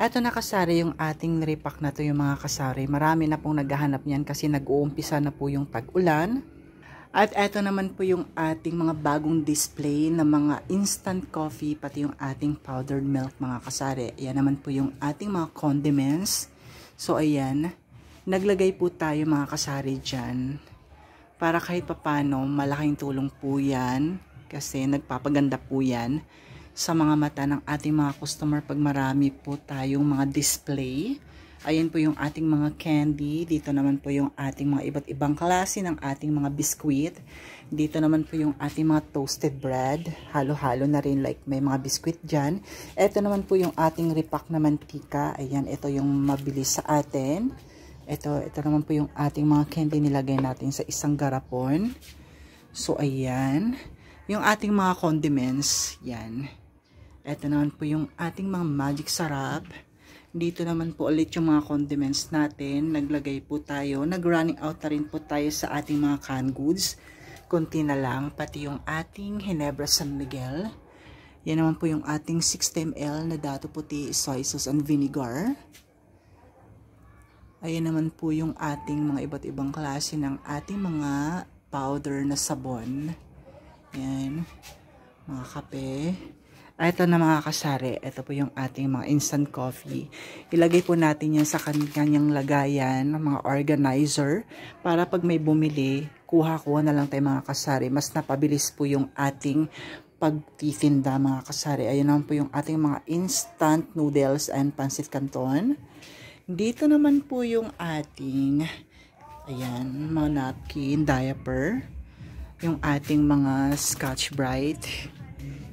Eto na kasari yung ating repack na to yung mga kasari. Marami na pong naghahanap niyan kasi nag-uumpisa na po yung tag-ulan. At eto naman po yung ating mga bagong display na mga instant coffee pati yung ating powdered milk mga kasari. Ayan naman po yung ating mga condiments. So ayan, naglagay po tayo mga kasari dyan. Para kahit papano malaking tulong po yan kasi nagpapaganda po yan sa mga mata ng ating mga customer pag marami po tayong mga display. Ayan po yung ating mga candy. Dito naman po yung ating mga iba't ibang klase ng ating mga biskuit. Dito naman po yung ating mga toasted bread. Halo-halo na rin like may mga biskuit dyan. Ito naman po yung ating repack na mantika. Ayan, ito yung mabilis sa atin. Ito naman po yung ating mga candy nilagay natin sa isang garapon. So ayan. Yung ating mga condiments. Yan. Ito naman po yung ating mga magic sarap. Dito naman po ulit yung mga condiments natin. Naglagay po tayo. Nag-running out na rin po tayo sa ating mga canned goods. Kunti na lang. Pati yung ating Ginebra San Miguel. Yan naman po yung ating 60 ml na dato puti, soy sauce and vinegar. Ayan naman po yung ating mga iba't ibang klase ng ating mga powder na sabon. Yan. Mga kape. Ito na mga kasari, ito po yung ating mga instant coffee. Ilagay po natin yan sa kanyang lagayan, mga organizer, para pag may bumili, kuha-kuha na lang tayo mga kasari. Mas napabilis po yung ating pagtitinda mga kasari. Ayun naman po yung ating mga instant noodles and pancit canton. Dito naman po yung ating, ayan, mga napkin, diaper. Yung ating mga Scotch Brite.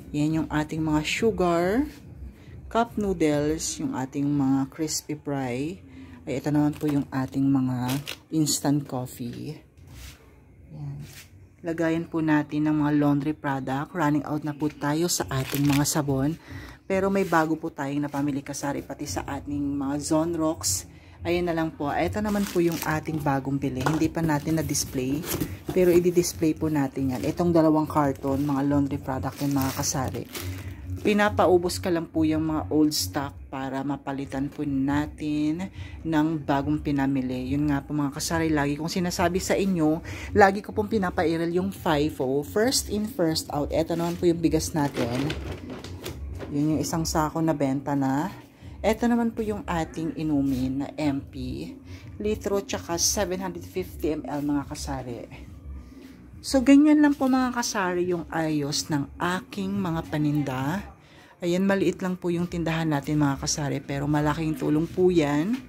Yan yung ating mga sugar, cup noodles, yung ating mga crispy fry. Ay, ito naman po yung ating mga instant coffee. Yan. Lagayan po natin ng mga laundry product. Running out na po tayo sa ating mga sabon. Pero may bago po tayong napamili kasari pati sa ating mga Zone Rocks. Ayan na lang po. Ito naman po yung ating bagong bili. Hindi pa natin na-display. Pero i-display po natin yan. Itong dalawang carton, mga laundry product yung mga kasari. Pinapaubos ka lang po yung mga old stock para mapalitan po natin ng bagong pinamili. Yun nga po mga kasari. Lagi kong sinasabi sa inyo, lagi ko pong pinapairal yung FIFO. First in, first out. Ito naman po yung bigas natin. Yun yung isang sako na benta na. Ito naman po yung ating inumin na MP. Litro tsaka 750 ml mga kasari. So, ganyan lang po mga kasari yung ayos ng aking mga paninda. Ayan, maliit lang po yung tindahan natin mga kasari. Pero malaking tulong po yan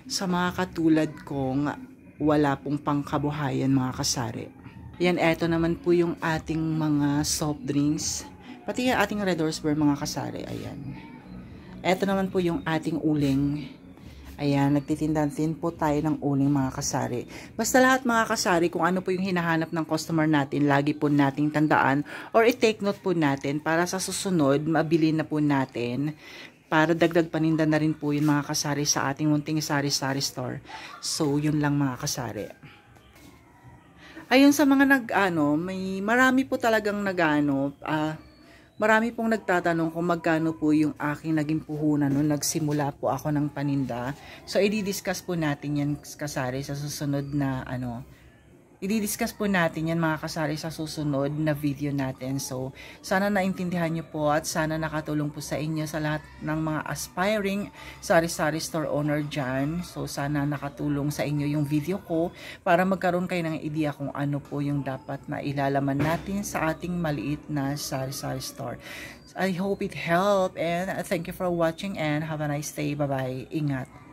sa mga katulad kong wala pong pangkabuhayan mga kasari. Ayan, eto naman po yung ating mga soft drinks. Pati yung ating Red Horse Beer mga kasari. Ayan. Ito naman po yung ating uling. Ayan, nagtitinda din po tayo ng uling mga kasari. Basta lahat mga kasari, kung ano po yung hinahanap ng customer natin, lagi po nating tandaan or i-take note po natin para sa susunod, mabili na po natin. Para dagdag paninda na rin po yun mga kasari sa ating munting sari-sari store. So, yun lang mga kasari. Ayun sa mga may marami po talagang marami pong nagtatanong kung magkano po yung aking naging puhunan nung nagsimula po ako ng paninda. So, i-discuss po natin yan kasari sa susunod na i-discuss po natin yan mga kasari sa susunod na video natin. So, sana naintindihan nyo po at sana nakatulong po sa inyo sa lahat ng mga aspiring sari-sari store owner dyan. So, sana nakatulong sa inyo yung video ko para magkaroon kayo ng idea kung ano po yung dapat na ilalaman natin sa ating maliit na sari-sari store. I hope it helped and thank you for watching and have a nice day. Bye-bye. Ingat.